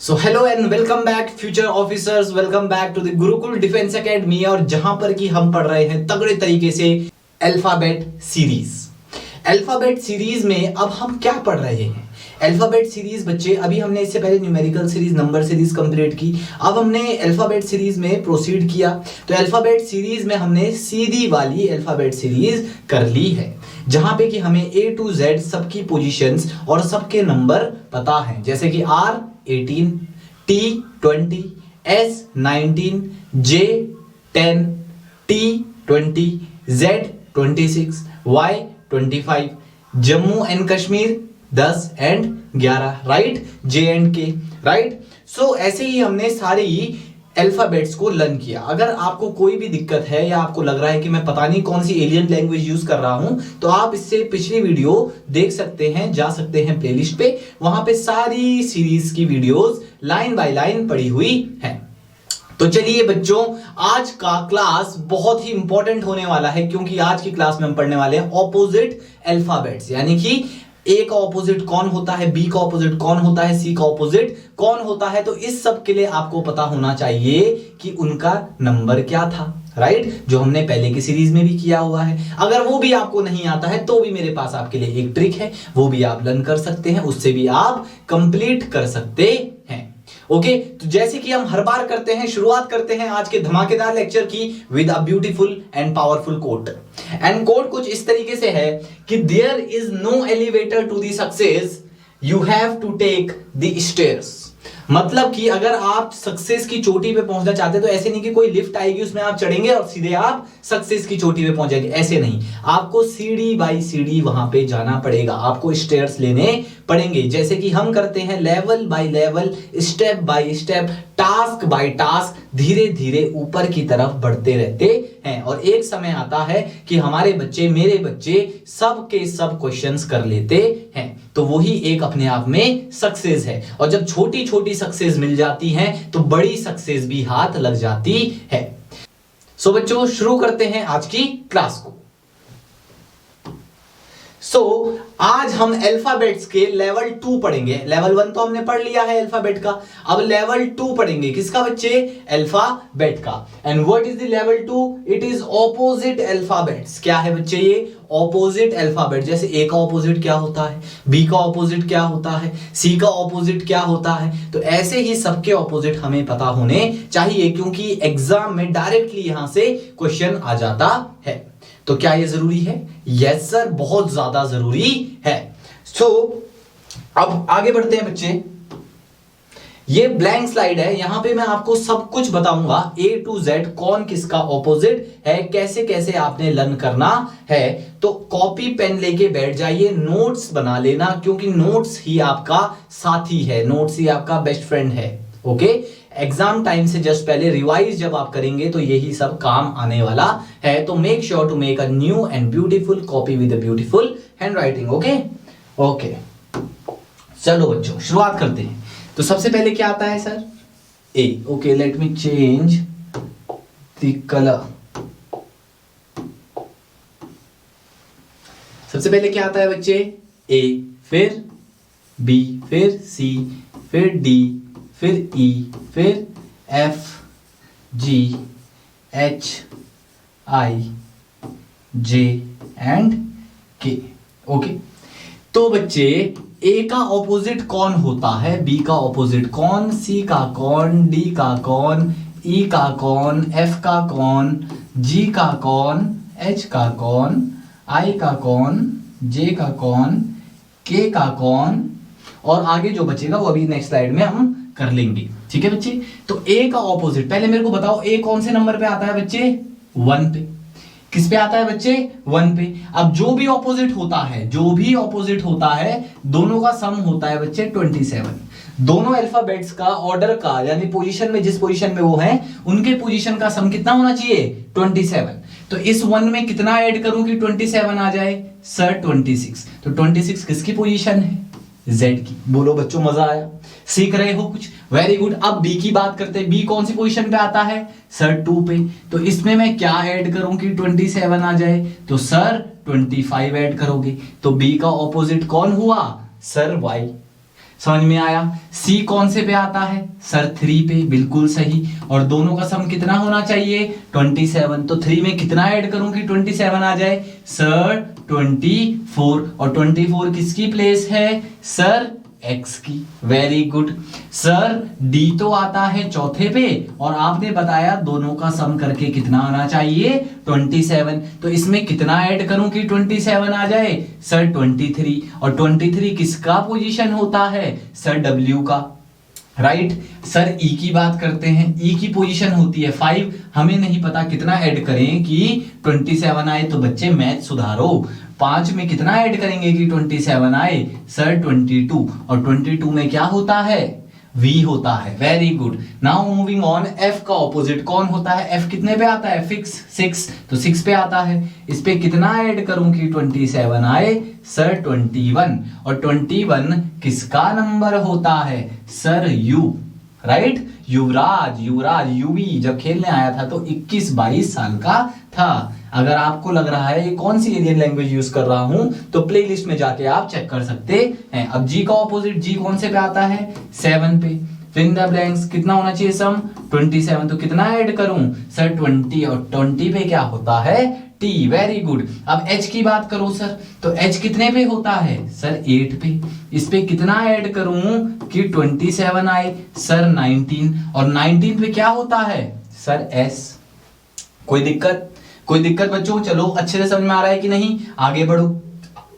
So hello and welcome back future officers, welcome back to the Gurukul defence academy. और जहां पर कि हम पढ़ रहे हैं तगड़े तरीके से अल्फाबेट सीरीज। अल्फाबेट सीरीज में अब हम क्या पढ़ रहे हैं? अल्फाबेट सीरीज बच्चे, अभी हमने इससे पहले numerical series, number series complete की। अब हमने अल्फाबेट सीरीज में प्रोसीड किया। तो अल्फाबेट सीरीज में हमने सीधी वाली अल्फाबेट सीरीज कर ली है, जहां पे कि हमें ए टू जेड सबकी पोजीशंस और सबके नंबर पता हैं, जैसे कि are 18, T 20, S 19, J 10, T 20, Z 26, Y 25, Jammu and Kashmir 10 and 11, right, J and K, right. So ऐसे ही हमने सारी अल्फाबेट्स को लर्न किया। अगर आपको कोई भी दिक्कत है या आपको लग रहा है कि मैं पता नहीं कौन सी एलियन लैंग्वेज यूज कर रहा हूं, तो आप इससे पिछली वीडियो देख सकते हैं, जा सकते हैं प्लेलिस्ट पे, वहां पे सारी सीरीज की वीडियोस लाइन बाय लाइन पड़ी हुई है। तो चलिए बच्चों, आज का क्लास बहुत ही इंपॉर्टेंट होने वाला है, क्योंकि आज की क्लास में हम पढ़ने वाले हैं ऑपोजिट अल्फाबेट्स, यानी कि ए का ऑपोजिट कौन होता है, बी का ऑपोजिट कौन होता है, सी का ऑपोजिट कौन होता है। तो इस सब के लिए आपको पता होना चाहिए कि उनका नंबर क्या था, राइट, जो हमने पहले की सीरीज में भी किया हुआ है। अगर वो भी आपको नहीं आता है तो भी मेरे पास आपके लिए एक ट्रिक है, वो भी आप लर्न कर सकते हैं, उससे भी आप कंप्लीट कर सकते हैं। ओके, तो जैसे कि हम हर बार करते हैं, शुरुआत करते हैं आज के धमाकेदार लेक्चर की with a beautiful and powerful quote. And quote कुछ इस तरीके से है कि there is no elevator to the success, you have to take the stairs. मतलब कि अगर आप सक्सेस की चोटी पे पहुंचना चाहते हैं तो ऐसे नहीं कि कोई लिफ्ट आएगी उसमें आप चढ़ेंगे और सीधे आप सक्सेस की चोटी पे पहुंच जाएंगे, ऐसे नहीं। आपको सीढ़ी बाई सीढ़ी वहां पे जाना पड़ेगा, आपको स्टेयर्स लेने पड़ेंगे, जैसे कि हम करते हैं level by level, step by step, task by task, धीरे धीरे ऊपर की तरफ बढ़ते रहते हैं। और एक समय आता है कि हमारे बच्चे, मेरे बच्चे सब के सब क्वेश्चंस कर लेते हैं, तो वही एक अपने आप में सक्सेस है। और जब छोटी छोटी सक्सेस मिल जाती हैं तो बड़ी सक्सेस भी हाथ लग जाती है। सो बच्चों, शुरू करते हैं आज की क्लास को। आज हम अल्फाबेट्स के लेवल 2 पढ़ेंगे। लेवल 1 तो हमने पढ़ लिया है अल्फाबेट का, अब लेवल 2 पढ़ेंगे। किसका बच्चे? अल्फाबेट का। And what is the level 2? It is opposite alphabets. क्या है बच्चे ये? Opposite alphabet. जैसे ए का ऑपोजिट क्या होता है, बी का ऑपोजिट क्या होता है, सी का ऑपोजिट क्या होता है। तो ऐसे ही सबके ऑपोजिट हमें पता होने चाहिए, क्योंकि एग्जाम में डायरेक्टली यहां से क्वेश्चन आ जाता है। तो क्या ये जरूरी है? यस सर, बहुत ज्यादा जरूरी है। अब आगे बढ़ते हैं बच्चे। ये ब्लैंक स्लाइड है, यहां पे मैं आपको सब कुछ बताऊंगा, ए टू जेड, कौन किसका ऑपोजिट है, कैसे कैसे आपने लर्न करना है। तो कॉपी पेन लेके बैठ जाइए, नोट्स बना लेना, क्योंकि नोट्स ही आपका साथी है, नोट्स ही आपका बेस्ट फ्रेंड है। ओके, एग्जाम टाइम से जस्ट पहले रिवाइज जब आप करेंगे तो यही सब काम आने वाला है। तो make sure to make a new and beautiful copy with a beautiful handwriting. Okay, चलो बच्चों शुरुआत करते हैं। तो सबसे पहले क्या आता है sir? A. Okay, let me change the colour. सबसे पहले क्या आता है बच्चे? ए, फिर बी, फिर सी, फिर डी, फिर ई, फिर F, G, H, I, J and K. Okay, तो बच्चे ए का ऑपोजिट कौन होता है, बी का ऑपोजिट कौन, सी का कौन, डी का कौन, ई का कौन, एफ का कौन, जी का कौन, एच का कौन, आई का कौन, जे का कौन, के का कौन, और आगे जो बचेगा वो अभी नेक्स्ट स्लाइड में हम कर लेंगे। ठीक है बच्चे, तो ए का ऑपोजिट पहले मेरे को बताओ, ए कौन से नंबर पे आता है बच्चे? 1 पे। किस पे आता है बच्चे? 1 पे। अब जो भी ऑपोजिट होता है, जो भी ऑपोजिट होता है, दोनों का सम होता है बच्चे 27। दोनों अल्फाबेट्स का ऑर्डर का, यानी पोजीशन में, जिस पोजीशन में वो हैं, उनके पोजीशन का सम कितना होना चाहिए? 27। तो इस 1 में कितना ऐड करूं कि 27 आ जाए? सर 26। तो 26 किसकी पोजीशन है? Z की। बोलो बच्चों, मजा आया? सीख रहे हो कुछ? Very good. अब B की बात करते हैं। B कौन सी पोजीशन पे आता है? सर 2 पे। तो इसमें मैं क्या ऐड करूं कि 27 आ जाए? तो सर 25 ऐड करोगे। तो B का ऑपोजिट कौन हुआ? Sir Y। समझ में आया। सी कौन से पे आता है सर 3 पे, बिल्कुल सही। और दोनों का सम कितना होना चाहिए 27। तो 3 में कितना ऐड करूं कि 27 आ जाए सर 24। और 24 किसकी प्लेस है सर x की। Very good sir. d तो आता है चौथे पे और आपने बताया दोनों का सम करके कितना आना चाहिए 27। तो इसमें कितना ऐड करूं कि 27 आ जाए सर 23। और 23 किसका पोजीशन होता है सर w का। राइट सर ई की बात करते हैं। ई की पोजीशन होती है 5। हमें नहीं पता कितना ऐड करें कि 27 आए। तो बच्चे मैथ सुधारो। 5 में कितना ऐड करेंगे कि 27 आए सर 22। और 22 में क्या होता है v होता है। Very good. Now moving on. f का ऑपोजिट कौन होता है। f कितने पे आता है फिक्स 6। तो 6 पे आता है। इस पे कितना ऐड करूं कि 27 आए सर 21। और 21 किसका नंबर होता है सर u। राइट युवराज यूवी जब खेलने आया था तो 21-22 साल का था। अगर आपको लग रहा है ये कौन सी एलियन लैंग्वेज यूज कर रहा हूं तो प्लेलिस्ट में जाके आप चेक कर सकते हैं। अब जी का ऑपोजिट जी कौन से पे आता है 7 पे। फिल द ब्लैंक्स कितना होना चाहिए सम 27। तो कितना ऐड करूं सर 20। और 20 पे क्या होता है t। Very good. अब h की बात करो सर तो h कितने पे होता है सर 8 पे। इस पे कितना ऐड करूं कि 27 आए सर 19। और 19 पे क्या होता है सर s। कोई दिक्कत बच्चों। चलो अच्छे से समझ में आ रहा है कि नहीं आगे बढ़ो।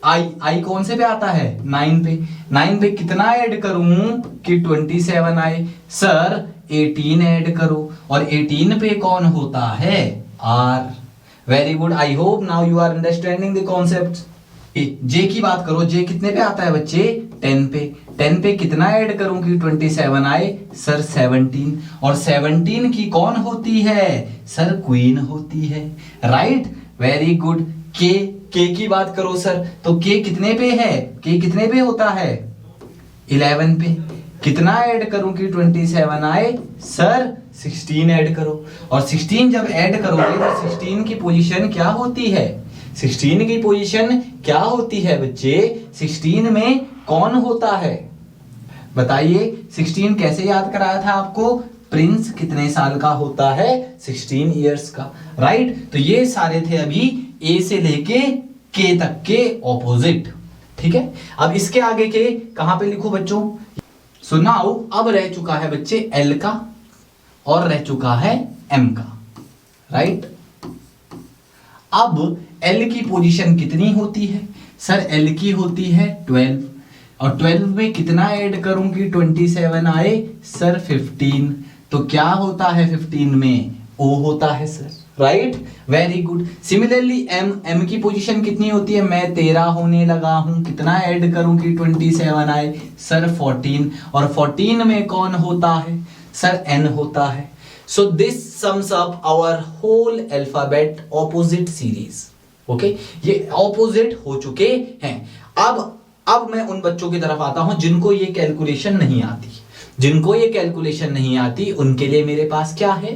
आई कौन से पे आता है 9 पे। 9 पे कितना ऐड करूं कि 27 आए सर 18 ऐड करो। और 18 पे कौन होता है r। Very good. I hope now you are understanding the concept. J की बात करो। जे कितने पे आता है बच्चे 10 पे। 10 पे कितना ऐड करूं कि 27 आए सर 17। और 17 की कौन होती है सर क्वीन होती है। Right very good. के की बात करो सर तो के कितने पे है। के कितने पे होता है 11 पे। कितना ऐड करूं कि 27 आए सर 16 ऐड करो। और 16 जब ऐड करोगे तो 16 की पोजीशन क्या होती है 16 की पोजीशन क्या होती है बच्चे। 16 में कौन होता है बताइए। 16 कैसे याद कराया था आपको। प्रिंस कितने साल का होता है 16 इयर्स का। राइट तो ये सारे थे अभी ए से लेके के तक के ऑपोजिट। ठीक है अब इसके आगे के कहां पे लिखो बच्चों। सो नाउ अब रह चुका है बच्चे एल का और रह चुका है एम का। राइट अब एल की पोजीशन कितनी होती है सर एल की होती है 12। और 12 में कितना ऐड करूं कि 27 आए सर 15। तो क्या होता है 15 में ओ होता है sir. Right very good. Similarly M की पोजीशन कितनी होती है। मैं 13 होने लगा हूं। कितना ऐड करूं कि 27 आए सर 14। और 14 में कौन होता है सर एन होता है। So this sums up our whole alphabet opposite series. Okay ये ऑपोजिट हो चुके हैं। अब मैं उन बच्चों की तरफ आता हूं जिनको ये कैलकुलेशन नहीं आती। जिनको ये कैलकुलेशन नहीं आती उनके लिए मेरे पास क्या है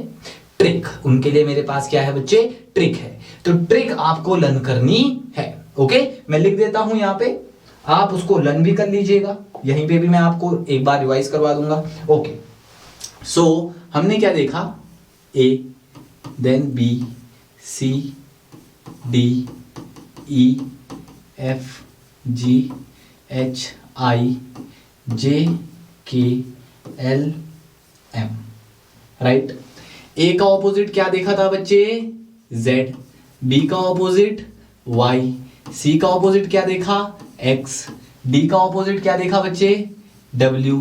ट्रिक। उनके लिए मेरे पास क्या है बच्चे ट्रिक है। तो ट्रिक आपको लर्न करनी है। ओके मैं लिख देता हूं यहां पे आप उसको लर्न भी कर लीजिएगा। यहीं पे भी मैं आपको एक बार रिवाइज करवा दूंगा। ओके सो हमने क्या देखा A then B C D E F G H I J K L M. Right ए का ऑपोजिट क्या देखा था बच्चे Z। बी का ऑपोजिट Y। सी का ऑपोजिट क्या देखा X। डी का ऑपोजिट क्या देखा बच्चे W।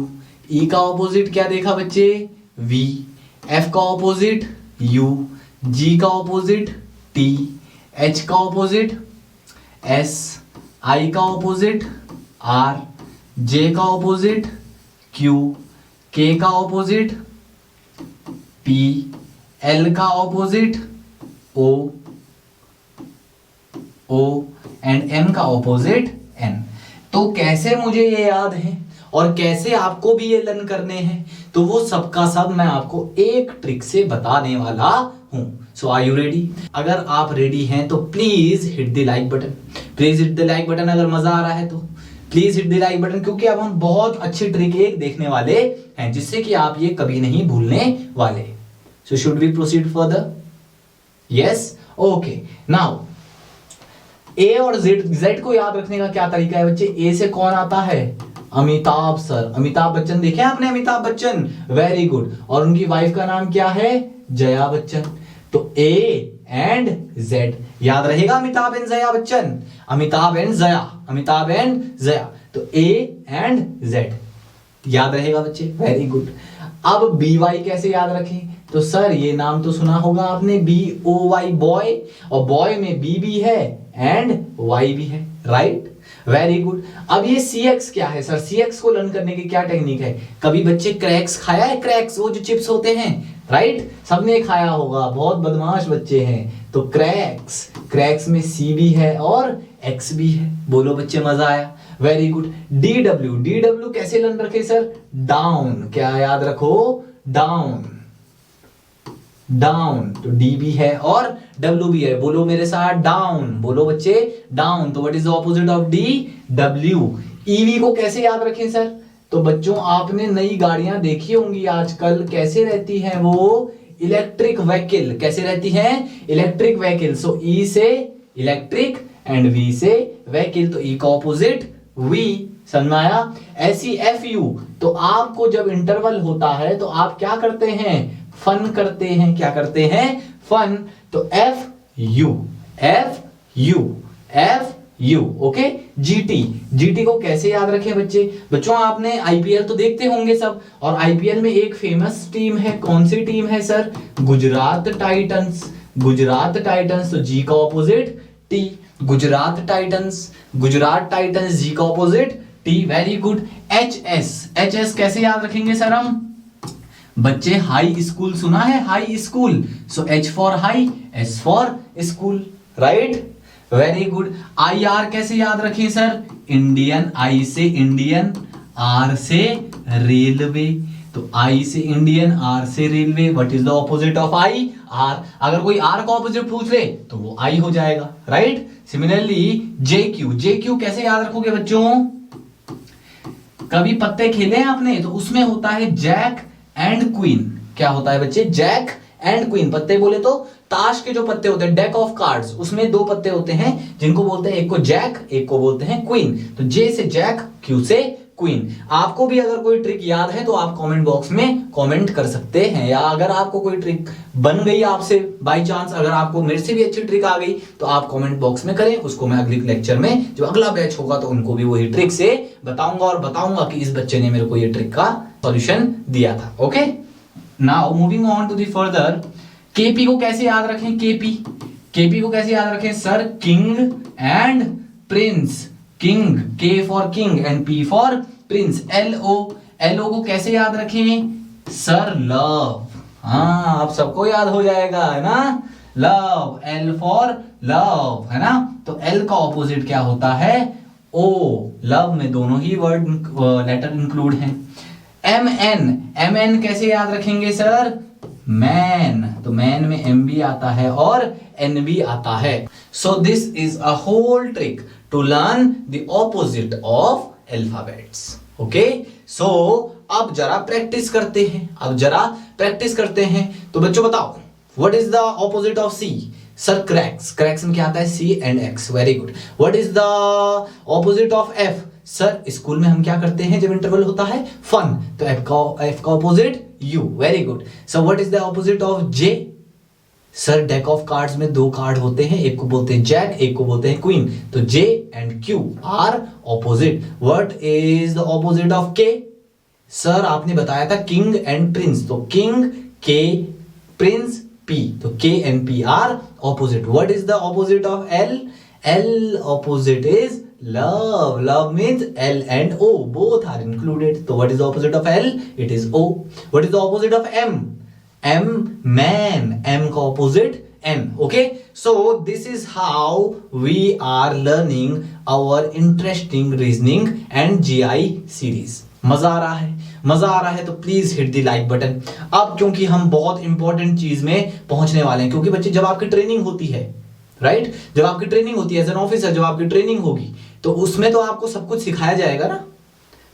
ई का ऑपोजिट क्या देखा बच्चे V। F का ऑपोजिट U। G का ऑपोजिट T। H का ऑपोजिट S। I का ऑपोजिट R। J का ऑपोजिट Q। K का ऑपोजिट P। L का ऑपोजिट O एंड M का ऑपोजिट N। तो कैसे मुझे ये याद है और कैसे आपको भी ये लर्न करने हैं तो वो सबका सब मैं आपको एक ट्रिक से बताने वाला हूं। सो आर यू रेडी। अगर आप रेडी हैं तो please hit the like button. Please hit the like button अगर मजा आ रहा है तो। Please hit the like button, क्योंकि अब हम बहुत अच्छी ट्रिक एक देखने वाले हैं जिससे कि आप ये कभी नहीं भूलने वाले। So should we proceed further? Yes, okay. Now A और जेड को याद रखने का क्या तरीका है बच्चे? ए से कौन आता है? अमिताभ सर, अमिताभ बच्चन। देखे आपने अमिताभ बच्चन? Very good. और उनकी वाइफ का नाम क्या है? जया बच्चन। तो ए एंड जेड याद रहेगा, Amitabh and Jaya Bachchan, Amitabh and Jaya, Amitabh and Jaya. तो ए एंड जेड याद रहेगा बच्चे, वेरी गुड। अब बी वाई कैसे याद रखें? तो सर ये नाम तो सुना होगा आपने, बी ओ वाई बॉय, और बॉय में बी भी है एंड वाई भी है, राइट, वेरी गुड। अब ये सी एक्स क्या है सर? सी एक्स को लर्न करने की क्या टेक्निक है? कभी बच्चे क्रैक्स खाया है? क्रैक्स वो जो चिप्स होते हैं, राइट, सबने खाया होगा, बहुत बदमाश बच्चे हैं। तो क्रैक्स, क्रैक्स में सी भी है और एक्स भी है। बोलो बच्चे, मजा आया, very good. D W, D W कैसे लर्न रखे सर? डाउन, क्या याद रखो? Down, down. तो डी भी है और डब्ल्यू भी है। बोलो मेरे साथ, डाउन, बोलो बच्चे, डाउन। तो what is the opposite of D? W. EV को कैसे याद रखें सर? तो बच्चों आपने नई गाड़ियां देखी होंगी आजकल, कैसे रहती हैं वो? Electric vehicle. कैसे रहती हैं? Electric vehicle. सो ई से इलेक्ट्रिक एंड वी से व्हीकल, तो ई का ऑपोजिट वी। समझ में आया? ऐसी एफ यू, तो आपको जब इंटरवल होता है तो आप क्या करते हैं? फन करते हैं। क्या करते हैं? फन। तो F you, F you, F you, okay. GT, GT को कैसे याद रखें बच्चे? बच्चों आपने आईपीएल तो देखते होंगे सब, और आईपीएल में एक फेमस टीम है, कौन सी टीम है sir? Gujarat Titans, Gujarat Titans. तो जी का opposite T, Gujarat Titans, Gujarat Titans, G का opposite T, very good. H S, H S कैसे याद रखेंगे सर हम? बच्चे हाई स्कूल सुना है? High school. So H for high, S for school, right, very good. I R कैसे याद रखें सर? इंडियन, आई से इंडियन, आर से रेलवे। तो आई से इंडियन, आर से railway. What is the opposite of I? R. अगर कोई आर का ऑपोजिट पूछ ले तो वो आई हो जाएगा, राइट। सिमिलरली जे क्यू, जे क्यू कैसे याद रखोगे बच्चों? कभी पत्ते खेले हैं आपने? तो उसमें होता है जैक एंड क्वीन। क्या होता है बच्चे? Jack and queen. पत्ते बोले तो ताश के जो पत्ते होते हैं, डेक ऑफ कार्ड्स, उसमें दो पत्ते होते हैं जिनको बोलते हैं, एक को जैक, एक को बोलते हैं क्वीन। तो जे से जैक, क्यू से क्वीन। आपको भी अगर कोई ट्रिक याद है तो आप कमेंट बॉक्स में कमेंट कर सकते हैं, या अगर आपको कोई ट्रिक बन गई आपसे बाय चांस, अगर आपको मेरे से भी अच्छी ट्रिक आ गई तो आप कमेंट बॉक्स में करें, उसको मैं अगले लेक्चर में जो अगला बैच होगा तो उनको भी वही ट्रिक से बताऊंगा और बताऊंगा कि इस बच्चे ने मेरे को ये ट्रिक का सॉल्यूशन दिया था। Okay, now moving on to the further. KP को कैसे याद रखें? केपी, केपी को कैसे याद रखें sir? King and prince, king, K for king and P for prince. L O, L O को कैसे याद रखें सर? लव। हाँ, आप सबको याद हो जाएगा, है ना? लव, एल फॉर लव, है ना? तो एल का ऑपोजिट क्या होता है? ओ। लव में दोनों ही वर्ड लेटर इंक्लूड हैं। एम एन, एम एन कैसे याद रखेंगे सर? मैन। तो मैन में एम भी आता है और एन भी आता है। So this is a whole trick to learn the opposite of alphabets. Okay, so अब जरा प्रैक्टिस करते हैं, अब जरा प्रैक्टिस करते हैं। तो बच्चों बताओ, what is the opposite of C? Sir cracks, cracks में क्या आता है? C and X, very good. What is the opposite of F? Sir school में हम क्या करते हैं जब इंटरवल होता है? फन। तो एफ का opposite you, very good. So what is the opposite of J? Sir deck of cards में दो कार्ड होते हैं, एक को बोलते हैं जैक, एक को बोलते हैं क्वीन। तो जे and Q R opposite. What is the opposite of के? सर आपने बताया था किंग एंड प्रिंस, तो किंग के, प्रिंस पी, तो के and P R opposite. What is the opposite of L? L opposite is love. Love means L and O both are included. So what is the opposite of L? It is O. What is the opposite of M? M, man. M का opposite N. Okay, so this is how we are learning our interesting reasoning and GI series. मजा आ रहा है? मजा आ रहा है तो please hit the like button. अब क्योंकि हम बहुत इंपॉर्टेंट चीज में पहुंचने वाले हैं, क्योंकि बच्चे जब आपकी ट्रेनिंग होती है, राइट, जब आपकी ट्रेनिंग होती है एज एन ऑफिसर, जब आपकी ट्रेनिंग होगी तो उसमें तो आपको सब कुछ सिखाया जाएगा ना,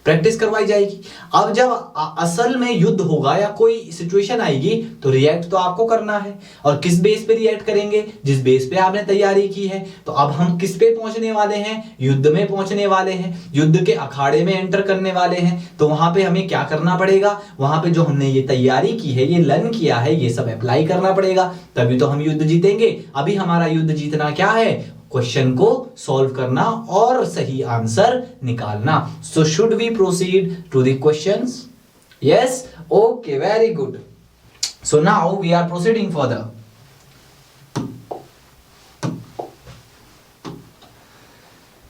प्रैक्टिस करवाई जाएगी। अब जब असल में युद्ध होगा या कोई सिचुएशन आएगी तो रिएक्ट तो आपको करना है, और किस बेस पे रिएक्ट करेंगे, जिस बेस पे आपने तैयारी की है। तो अब हम किस पे पहुंचने वाले हैं, युद्ध में पहुंचने वाले हैं, युद्ध के अखाड़े में एंटर करने वाले हैं। तो वहां पे हमें क्या करना पड़ेगा, वहां पे जो हमने ये तैयारी की है, ये लर्न किया है, ये सब अप्लाई करना पड़ेगा, तभी तो हम युद्ध जीतेंगे। अभी हमारा युद्ध जीतना क्या है, क्वेश्चन को सॉल्व करना और सही आंसर निकालना। So should we proceed to the questions? Yes, okay, very good. So now we are proceeding further.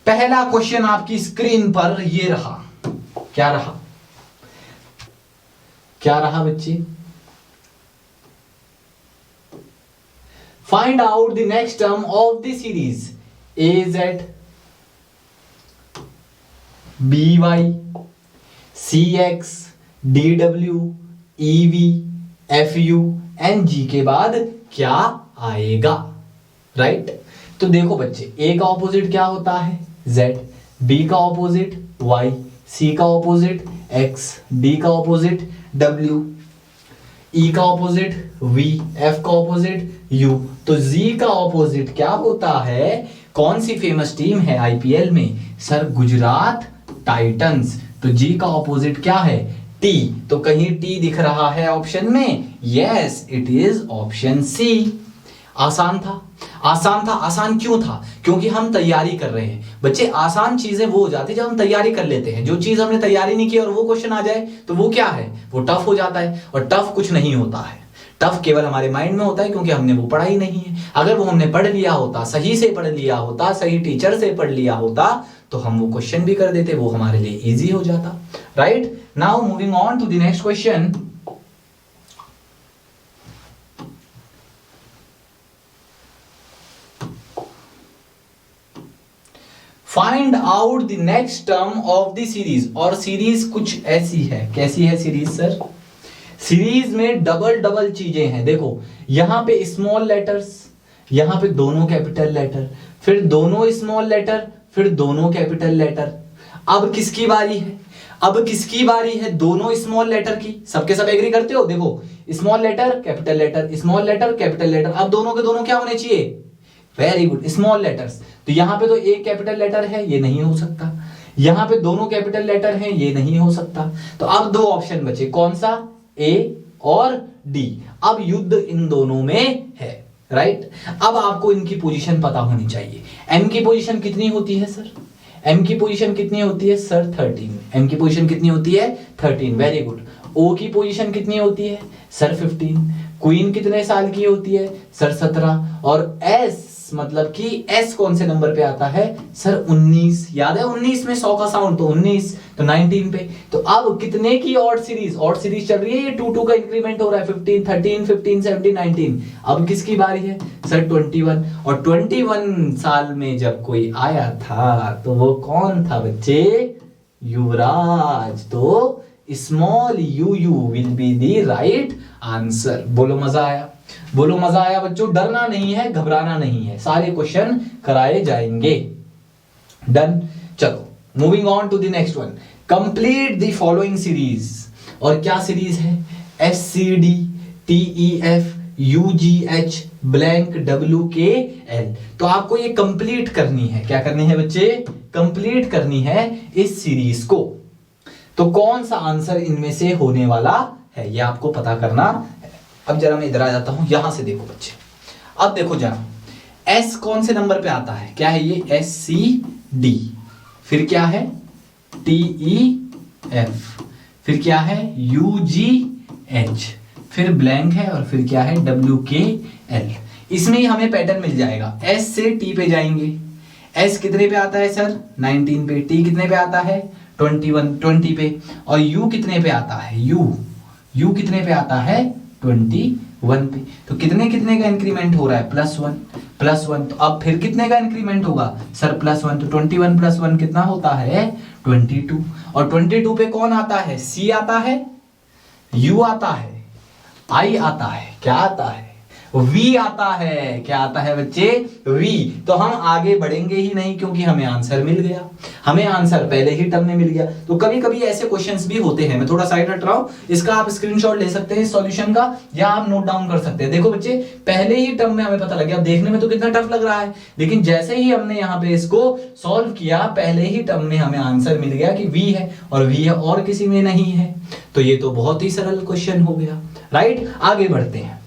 पहला क्वेश्चन आपकी स्क्रीन पर ये रहा। क्या रहा, क्या रहा बच्चे? Find out the next term of the series AZ, BY, CX, DW, EV, FU and G के बाद क्या आएगा, राइट? तो देखो बच्चे, A का ऑपोजिट क्या होता है, Z, B का ऑपोजिट Y, C का ऑपोजिट X, D का ऑपोजिट W, E का ऑपोजिट V, F का ऑपोजिट U। तो Z का ऑपोजिट क्या होता है, कौन सी फेमस टीम है आईपीएल में, सर गुजरात टाइटंस। तो G का ऑपोजिट क्या है, T। तो कहीं T दिख रहा है ऑप्शन में? Yes, it is option C। आसान था, आसान था। आसान क्यों था? क्योंकि हम तैयारी कर रहे हैं बच्चे। आसान चीजें वो हो जाती है जब हम तैयारी कर लेते हैं। जो चीज हमने तैयारी नहीं की और वो क्वेश्चन आ जाए तो वो क्या है, वो टफ हो जाता है। और टफ कुछ नहीं होता है, टफ केवल हमारे माइंड में होता है क्योंकि हमने वो पढ़ा ही नहीं है। अगर वो हमने पढ़ लिया होता, सही से पढ़ लिया होता, सही टीचर से पढ़ लिया होता, तो हम वो क्वेश्चन भी कर देते, वो हमारे लिए इजी हो जाता, right? Now moving on to the next question. Find out the next term of the series. और सीरीज कुछ ऐसी है, कैसी है सीरीज सर? सीरीज में डबल डबल चीजें हैं। देखो यहां पे स्मॉल लेटर्स, यहां पे दोनों कैपिटल लेटर, फिर दोनों स्मॉल लेटर, फिर दोनों कैपिटल लेटर। अब किसकी बारी है, अब किसकी बारी है, दोनों स्मॉल लेटर की। सबके सब एग्री करते हो? देखो small letter capital letter, small letter capital letter. अब दोनों के दोनों क्या होने चाहिए, वेरी गुड, स्मॉल लेटर्स। तो यहां पे तो एक कैपिटल लेटर है, ये नहीं हो सकता। यहां पे दोनों कैपिटल लेटर हैं, ये नहीं हो सकता। तो अब दो ऑप्शन बचे, कौन सा, ए और डी। अब युद्ध इन दोनों में है, राइट? अब आपको इनकी पोजीशन पता होनी चाहिए। एम की पोजीशन कितनी होती है सर? एम की पोजीशन कितनी होती है सर? 13। एम की पोजीशन कितनी होती है? 13, वेरी गुड। ओ की पोजीशन कितनी होती है सर? 15। क्वीन कितने साल की होती है सर? 17। और एस मतलब कि एस कौन से नंबर पे आता है सर? 19। याद है 19 में 100 का साउंड, तो 19, तो 19 पे। तो अब कितने की ऑड सीरीज, ऑड सीरीज चल रही है, ये 2 का इंक्रीमेंट हो रहा है, 15, 13, 15, 17, 19। अब किसकी बारी है सर? 21। और 21 साल में जब कोई आया था तो वो कौन था बच्चे? युवराज। तो small you will be the right answer. बोलो मजा आया, बोलो मजा आया बच्चों। डरना नहीं है, घबराना नहीं है, सारे क्वेश्चन कराए जाएंगे। डन। चलो moving on to the next one. Complete the following series. और क्या सीरीज है? SCD, TEF, UGH, blank WKL। तो आपको ये कंप्लीट करनी है। क्या करनी है बच्चे? कंप्लीट करनी है इस सीरीज को। तो कौन सा आंसर इनमें से होने वाला है, ये आपको पता करना है। अब जरा मैं इधर आ जाता हूं, यहां से देखो बच्चे। अब देखो जरा, S कौन से नंबर पे आता है? क्या है ये? SCD। फिर क्या है? TEF। फिर क्या है? UGH। फिर ब्लैंक है, और फिर क्या है? WKL। इसमें ही हमें पैटर्न मिल जाएगा। S से T पे जाएंगे। S कितने पे आता है सर? 19 पे। T कितने पे आता है? 20 पे। और U कितने पे आता है? U कितने पे आता है? 21 पे। तो कितने कितने का इंक्रीमेंट हो रहा है? +1। तो अब फिर कितने का इंक्रीमेंट होगा सर? +1। तो 21 + 1 कितना होता है? 22। और 22 पे कौन आता है? C आता है, U आता है, I आता है, क्या आता है? वी आता है। क्या आता है बच्चे? वी। तो हम आगे बढ़ेंगे ही नहीं क्योंकि हमें आंसर मिल गया, हमें आंसर पहले ही टर्म में मिल गया। तो कभी कभी ऐसे क्वेश्चंस भी होते हैं, मैं थोड़ा साइड हट रहा हूं, इसका आप स्क्रीनशॉट ले सकते हैं सॉल्यूशन का, या आप नोट डाउन कर सकते हैं। देखो बच्चे, पहले ही टर्म में हमें पता लग गया, अब देखने में तो कितना टफ लग रहा है, लेकिन जैसे ही हमने यहाँ पे इसको सॉल्व किया, पहले ही टर्म में हमें आंसर मिल गया कि वी है, और वी है और किसी में नहीं है। तो ये तो बहुत ही सरल क्वेश्चन हो गया, राइट। आगे बढ़ते हैं।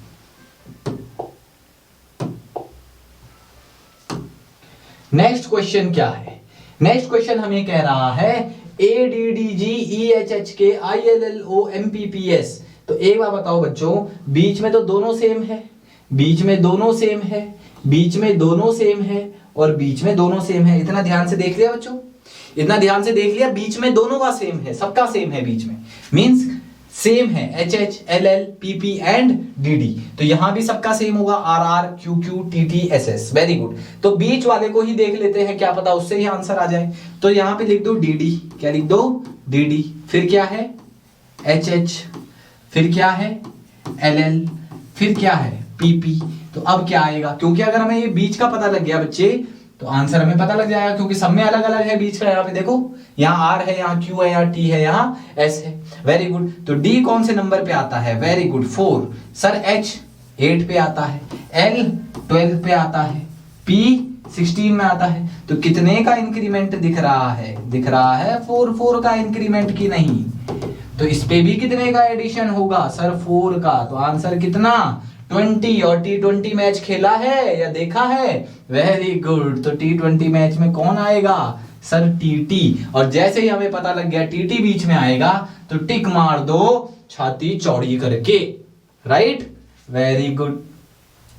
नेक्स्ट क्वेश्चन क्या है? नेक्स्ट क्वेश्चन हमें कह रहा है ADDGEHHK ILLOMPPS। तो एक बार बताओ बच्चों, बीच में तो दोनों सेम है, बीच में दोनों सेम है, बीच में दोनों सेम है, और बीच में दोनों सेम है। इतना ध्यान से देख लिया बच्चों, इतना ध्यान से देख लिया, बीच में दोनों का सेम है, सबका सेम है बीच में, मींस सेम है HH LL PP and DD। तो यहां भी सबका सेम होगा, RR QQ TT SS। Very good. तो बीच वाले को ही देख लेते हैं, क्या पता उससे ही आंसर आ जाए। तो यहां पे लिख दो DD, क्या लिख दो? DD। फिर क्या है? HH। फिर क्या है? LL। फिर क्या है? PP। तो अब क्या आएगा? क्योंकि अगर हमें ये बीच का पता लग गया बच्चे, तो आंसर हमें पता लग जाएगा, क्योंकि सब में अलग अलग है बीच का। यहाँ पे देखो, यहाँ R है, यहाँ Q है, यहाँ T है, यहाँ S है। Very good. तो D कौन से नंबर पे आता है? Very good, 4। सर H 8 पे आता है, L 12 पे आता है, P 16 में आता है। तो कितने का इंक्रीमेंट दिख रहा है? दिख रहा है 4 का इंक्रीमेंट की नहीं। तो इस पे भी कितने का एडिशन होगा? सर 4 का। तो आंसर कितना? 20। और T20 मैच खेला है या देखा है? Very good. तो T20 मैच में कौन आएगा? Sir TT। और जैसे ही हमें पता लग गया TT बीच में आएगा, तो टिक मार दो छाती चौड़ी करके, राइट। Very good.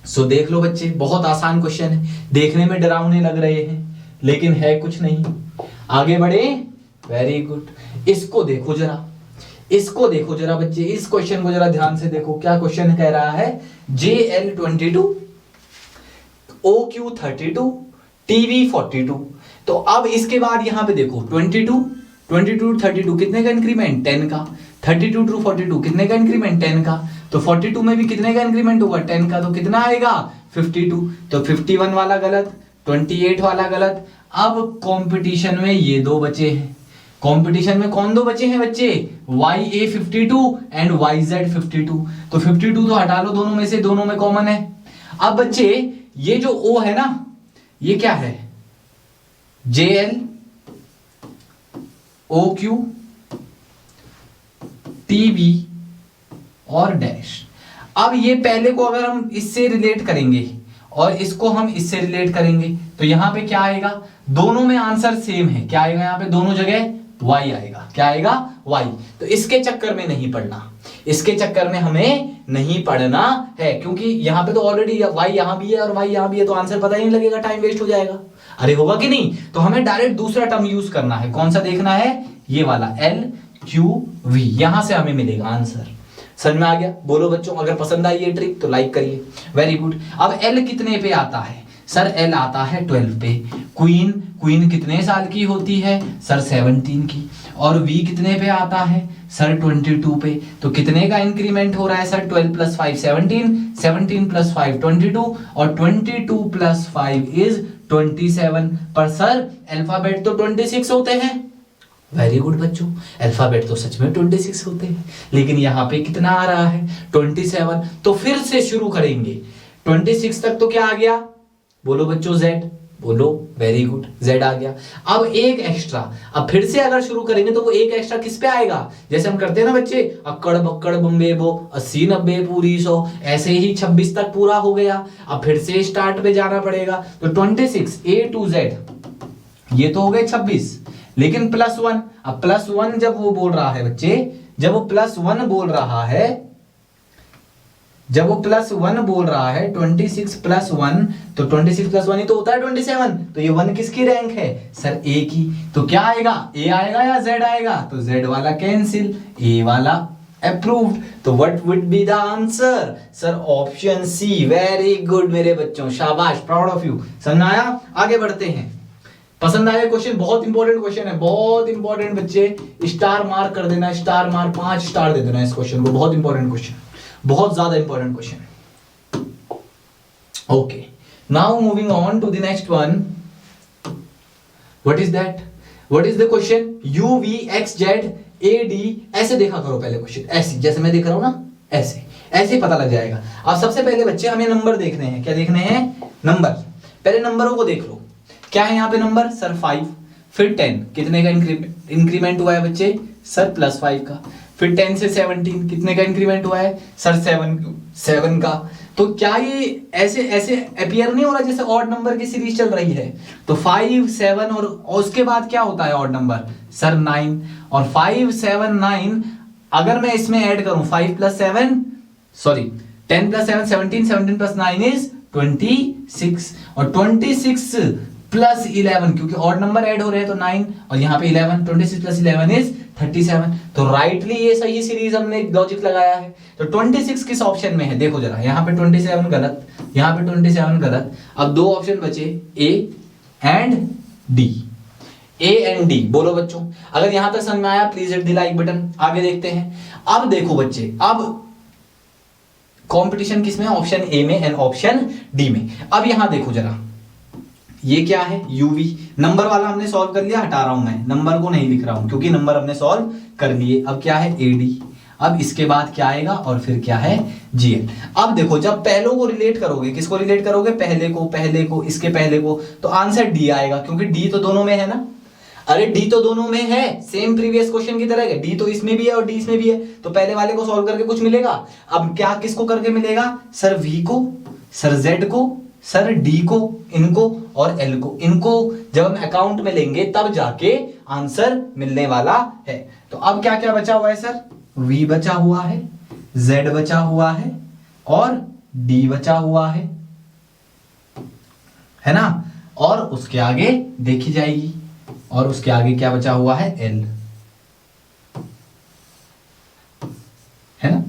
सो देख लो बच्चे, बहुत आसान क्वेश्चन है, देखने में डरावने लग रहे हैं, लेकिन है कुछ नहीं। आगे बढ़े। Very good. इसको देखो जरा, इसको देखो जरा बच्चे, इस क्वेश्चन को जरा ध्यान से देखो। क्या क्वेश्चन कह रहा है? JL 22, OQ 32, TV 42। तो अब इसके बाद यहां पे देखो 22 32 कितने का इंक्रीमेंट? 10 का। 32 टू 42 कितने का इंक्रीमेंट? 10 का। तो 42 में भी कितने का इंक्रीमेंट होगा? 10 का। तो कितना आएगा? 52। तो 51 वाला गलत, 28 वाला गलत। अब कंपटीशन में ये दो बचे हैं। कंपटीशन में कौन दो बचे हैं बच्चे? YA 52 and YZ 52। तो 52 तो हटा लो दोनों में से, दोनों में कॉमन है। अब बच्चे ये जो O है ना, ये क्या है? JL OQ TV और डैश। अब ये पहले को अगर हम इससे रिलेट करेंगे और इसको हम इससे रिलेट करेंगे, तो यहां पे क्या आएगा? दोनों में आंसर सेम है। क्या आएगा यहां पे? दोनों जगह Y आएगा। क्या आएगा? Y। तो इसके चक्कर में नहीं पड़ना, इसके चक्कर में हमें नहीं पड़ना है, क्योंकि यहां पे तो ऑलरेडी Y यहां भी है और Y यहां भी है, तो आंसर पता ही नहीं लगेगा, टाइम वेस्ट हो जाएगा। अरे होगा कि नहीं? तो हमें डायरेक्ट दूसरा टर्म यूज करना है। कौन सा देखना है? ये वाला LQV। यहां से हमें मिलेगा आंसर। समझ में आ गया? बोलो बच्चों, अगर पसंद आई ये ट्रिक तो लाइक करिए। Very good. अब L कितने पे आता है? सर L आता है 12 पे। क्वीन कितने साल की होती है? सर 17 की। और V कितने पे आता है? सर 22 पे। तो कितने का इंक्रीमेंट हो रहा है? सर 12 प्लस 5 17, 17 प्लस 5 22, और 22 प्लस 5 इज 27। पर सर अल्फाबेट तो 26 होते हैं। वेरी गुड बच्चों, अल्फाबेट तो सच में 26 होते हैं, लेकिन यहाँ पे कितना आ रहा है? 27। तो फिर से शुरू करेंगे। 26 तक तो क्या आ गया? बोलो बच्चों, Z। बोलो। वेरी गुड, Z आ गया। अब एक एक्स्ट्रा, अब फिर से अगर शुरू करेंगे तो वो एक एक्स्ट्रा किस पे आएगा? जैसे हम करते हैं ना बच्चे, अक्कड़ बक्कड़ बम्बे बो, 80 90 पूरी 100, ऐसे ही 26 तक पूरा हो गया। अब फिर से स्टार्ट पे जाना पड़ेगा। तो 26 A to Z, ये तो हो गए 26, लेकिन +1। अब +1 जब वो बोल रहा है बच्चे, जब वो +1 बोल रहा है, जब वो +1 बोल रहा है 26 + 1, तो 26 + 1 ही तो होता है 27। तो ये 1 किसकी रैंक है? सर A की। तो क्या आएगा? A आएगा या Z आएगा? तो Z वाला कैंसिल, A वाला अप्रूव्ड। तो what would be the answer? Sir option C। Very good मेरे बच्चों, शाबाश, प्राउड ऑफ यू। समझ आया? आगे बढ़ते हैं। पसंद आया क्वेश्चन? बहुत इंपॉर्टेंट क्वेश्चन है, बहुत इंपॉर्टेंट बच्चे। स्टार मार्क कर देना, स्टार मार्क, 5 स्टार दे देना इस क्वेश्चन को। बहुत इंपॉर्टेंट क्वेश्चन, बहुत ज्यादा इंपॉर्टेंट क्वेश्चन है। Okay, now moving on to the next one. What is that? What is the question? U V X Z A D, ऐसे देखा करो पहले क्वेश्चन, ऐसे जैसे मैं देख रहा हूं ना, ऐसे ऐसे पता लग जाएगा। अब सबसे पहले बच्चे हमें नंबर देखने हैं। क्या देखने हैं? नंबर। पहले नंबरों को देख लो। क्या है यहाँ पे नंबर? सर 5, फिर 10, कितने का इंक्रीमेंट हुआ है बच्चे? सर +5 का। फिर 10 से 17, कितने का इंक्रीमेंट हुआ है? सर 7 का। तो क्या ये ऐसे ऐसे अपीयर नहीं हो रहा जैसे ऑड नंबर की सीरीज चल रही है? तो 5, 7 और उसके बाद क्या होता है ऑड नंबर? सर 9, और 5, 7, 9 अगर मैं इसमें ऐड करूं 5 + 7 सॉरी 10 + 7 17, 17 + 9 इज 26, और 26 + 11 क्योंकि ऑड नंबर ऐड हो रहे हैं तो 9, और यहाँ पे 11, 26 + 11 इज 37। तो राइटली ये सही सीरीज हमने लॉजिक लगाया है। तो 26 किस ऑप्शन में है? देखो जरा, यहाँ पे 27 गलत, यहाँ पे 27 गलत। अब दो ऑप्शन बचे, A and D. A and D बोलो बच्चों। अगर यहां तक समझ में आया please hit the like button. आगे देखते हैं। अब देखो बच्चे, अब कंपटीशन किसमें? ऑप्शन ए में एंड ऑप्शन डी में। अब यहां देखो जरा, ये क्या है? यूवी। नंबर वाला हमने सॉल्व कर लिया, हटा रहा हूं मैं, नंबर को नहीं लिख रहा हूं क्योंकि नंबर हमने सॉल्व कर लिए। अब क्या है? एडी। अब इसके बाद क्या आएगा? और फिर क्या है? जीएल। अब देखो, जब पहलों को रिलेट करोगे, किसको रिलेट करोगे? पहले को इसके पहले को, तो आंसर डी आएगा क्योंकि डी तो दोनों में है ना। अरे डी तो दोनों में है, सेम प्रीवियस क्वेश्चन की तरह है। डी तो इसमें भी है और डी इसमें भी है, तो पहले वाले को सॉल्व करके कुछ मिलेगा। अब क्या किसको करके मिलेगा? सर वी को, सर जेड को, सर डी को, इनको और एल को। इनको जब हम अकाउंट में लेंगे तब जाके आंसर मिलने वाला है। तो अब क्या क्या बचा हुआ है सर? वी बचा हुआ है, जेड बचा हुआ है और डी बचा हुआ है ना। और उसके आगे देखी जाएगी, और उसके आगे क्या बचा हुआ है? एल, है ना।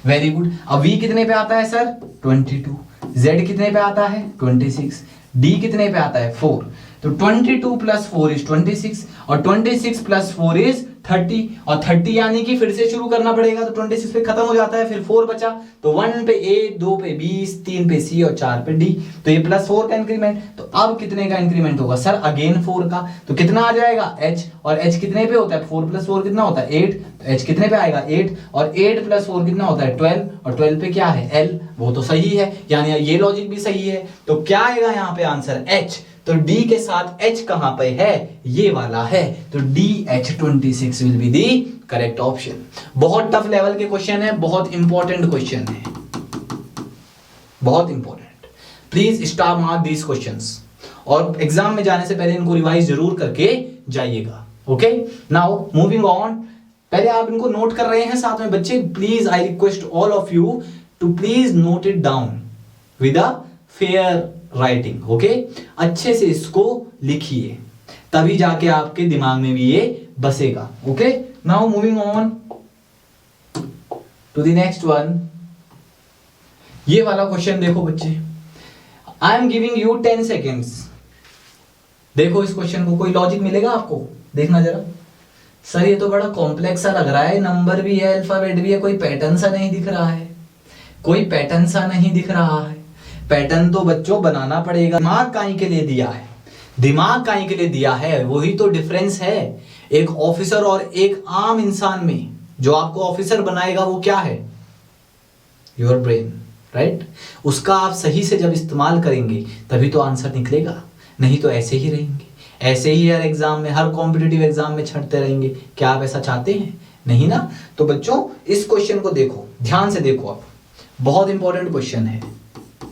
Very good. अब वी कितने पे आता है सर? 22। जेड कितने पे आता है? 26। डी कितने पे आता है? 4। तो 22 + 4 इज 26, और 26 + 4 इज 30, और 30 यानी कि फिर से शुरू करना पड़ेगा, तो 26 पे खत्म हो जाता है, फिर 4 बचा, तो 1 पे ए, 2 पे बी, 3 पे सी और 4 पे डी। तो ये +4 का इंक्रीमेंट। तो अब कितने का इंक्रीमेंट होगा सर? अगेन 4 का। तो कितना आ जाएगा? h, और h कितने पे होता है? 4 + 4 कितना होता है? 8। तो h कितने पे आएगा? 8, और 8 + 4 कितना होता है? 12, और 12 पे क्या है? l। वो तो सही है, यानी ये लॉजिक भी सही है। तो क्या आएगा यहाँ पे आंसर? h। तो D के साथ H कहां पे है? ये वाला है। तो DH26 will be the correct option. बहुत टफ लेवल के क्वेश्चन है, बहुत इंपॉर्टेंट क्वेश्चन है, बहुत important. Please star mark these questions, और एग्जाम में जाने से पहले इनको रिवाइज जरूर करके जाइएगा। Okay, now moving on. पहले आप इनको नोट कर रहे हैं साथ में बच्चे, please I request all of you to please note it down with a fair writing. Okay, अच्छे से इसको लिखिए, तभी जाके आपके दिमाग में भी ये बसेगा। Okay, now moving on to the next one. ये वाला क्वेश्चन देखो बच्चे, I am giving you 10 seconds. देखो इस क्वेश्चन को, कोई लॉजिक मिलेगा आपको? देखना जरा। सर ये तो बड़ा कॉम्प्लेक्स सा लग रहा है, नंबर भी है, अल्फाबेट भी है, कोई पैटर्न सा नहीं दिख रहा है, कोई पैटर्न सा नहीं दिख रहा है। पैटर्न तो बच्चों बनाना पड़ेगा। दिमाग काहे के लिए दिया है? दिमाग काहे के लिए दिया है? वही तो डिफरेंस है एक ऑफिसर और एक आम इंसान में। जो आपको ऑफिसर बनाएगा वो क्या है? Your brain, right. उसका आप सही से जब इस्तेमाल करेंगे तभी तो आंसर निकलेगा, नहीं तो ऐसे ही रहेंगे। ऐसे ही हर एग्जाम में, हर कॉम्पिटिटिव एग्जाम में छंटते रहेंगे। क्या आप ऐसा चाहते हैं? नहीं ना। तो बच्चों इस क्वेश्चन को देखो, ध्यान से देखो, आप बहुत इंपॉर्टेंट क्वेश्चन है,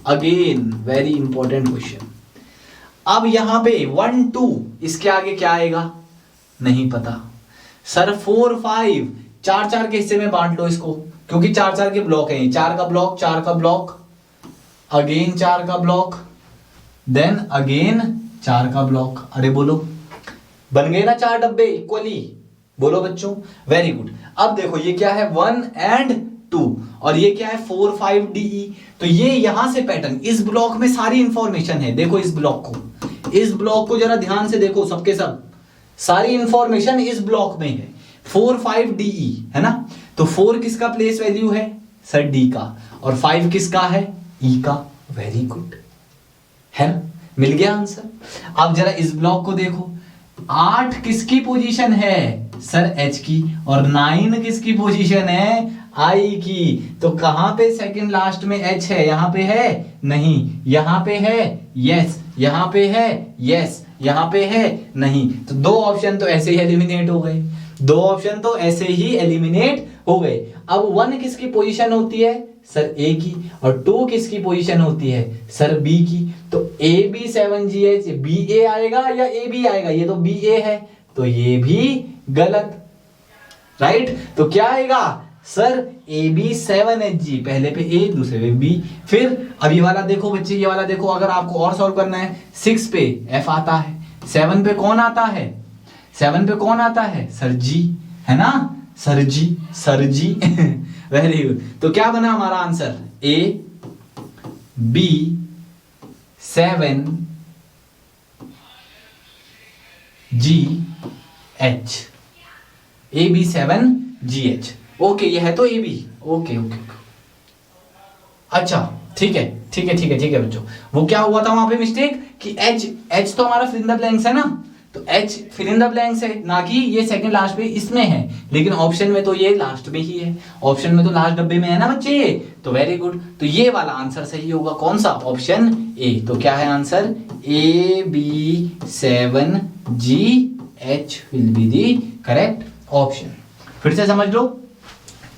अगेन वेरी इंपॉर्टेंट क्वेश्चन। अब यहां पे 1 2, इसके आगे क्या आएगा? नहीं पता सर। 4 5, 4 के हिस्से में बांट लो इसको, क्योंकि 4 के ब्लॉक हैं। 4 का ब्लॉक, 4 का ब्लॉक, अगेन 4 का ब्लॉक, देन अगेन 4 का ब्लॉक। अरे बोलो, बन गए ना 4 डब्बे इक्वली? बोलो बच्चों, वेरी गुड। अब देखो ये क्या है? 1 and 2, और ये क्या है? 4 5 DE। तो ये यहां से पैटर्न, इस ब्लॉक में सारी इंफॉर्मेशन है। देखो इस ब्लॉक को जरा ध्यान से देखो, सबके सब सारी इंफॉर्मेशन इस ब्लॉक में है। 4 5 DE है ना। तो 4 किसका प्लेस वैल्यू है? सर D का, और 5 किसका है? E का। वेरी गुड, है ना, मिल गया आंसर। अब जरा इस ब्लॉक को देखो, 8 किसकी पोजीशन है सर, H की, और 9 किसकी पोजीशन है, I की। तो कहां पे सेकंड लास्ट में H है, यहां पे है नहीं, यहां पे है यस, यहां पे है यस, यहां पे है नहीं। तो दो ऑप्शन तो ऐसे ही एलिमिनेट हो गए, दो ऑप्शन तो ऐसे ही एलिमिनेट हो गए। अब 1 किसकी पोजीशन होती है सर, A की, और 2 किसकी पोजीशन होती है सर, B की। तो AB7GH BA आएगा या AB आएगा, ये तो BA है, तो ये भी गलत, राइट। तो क्या आएगा सर, AB7HG, पहले पे A दूसरे पे B। फिर अब ये वाला देखो बच्चे, ये वाला देखो, अगर आपको और सॉल्व करना है, 6 पे F आता है, 7 पे कौन आता है, 7 पे कौन आता है सर, G, है ना, सर जी वेरी गुड। तो क्या बना हमारा आंसर, AB7GH। ओके, ये है तो AB। ओके ओके, अच्छा ठीक है ठीक है ठीक है ठीक है बच्चों। वो क्या हुआ था वहां पे मिस्टेक कि H तो हमारा फिल इन द ब्लैंक्स है ना, तो H fill in the blanks है ना, कि ये सेकंड लास्ट पे इसमें है, लेकिन ऑप्शन में तो ये लास्ट में ही है, ऑप्शन में तो लास्ट डब्बे में है ना बच्चे ये। तो वेरी गुड, तो ये वाला आंसर सही होगा, कौन सा, ऑप्शन ए। तो क्या है answer, AB7GH will be the correct option. फिर से समझ लो,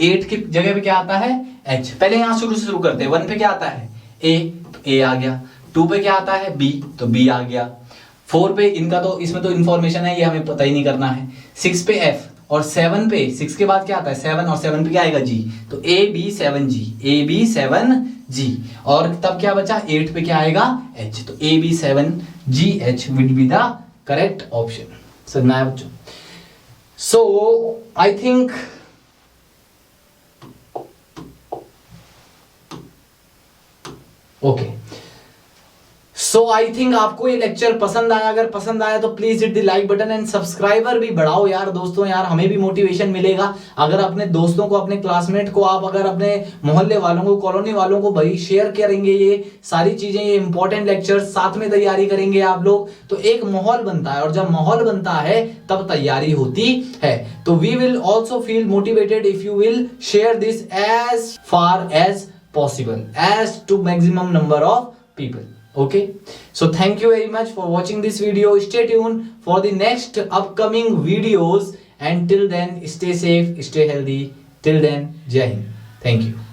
8 की जगह पे क्या आता है H। पहले यहां शुरू से शुरू करते हैं, 1 पे क्या आता है A, तो A आ गया, 2 पे क्या आता है B, तो B आ गया, 4 पे इनका तो इसमें तो इंफॉर्मेशन है, ये हमें पता ही नहीं करना है, 6 पे F, और 7 पे 6 के बाद क्या आता है 7, और 7 पे क्या आएगा G, तो AB7G, और तब क्या बचा 8 पे क्या आएगा H, तो AB7GH will be the correct option. समझना है बच्चों। So I think okay, so I think आपको ये लेक्चर पसंद आया। अगर पसंद आया तो please hit the like button and subscriber भी बढ़ाओ यार दोस्तों, यार हमें भी मोटिवेशन मिलेगा। अगर अपने दोस्तों को, अपने क्लासमेट को, आप अगर अपने मोहल्ले वालों को, कॉलोनी वालों को भाई शेयर करेंगे ये सारी चीजें, ये इंपॉर्टेंट लेक्चर्स, साथ में तैयारी करेंगे आप लोग, तो एक माहौल बनता है, और जब माहौल बनता है तब तैयारी होती है। तो we will also feel motivated if you will share this as far as possible, as to maximum number of people. Okay, so thank you very much for watching this video. Stay tuned for the next upcoming videos, and till then stay safe, stay healthy. Till then, Jai Hind. Thank you.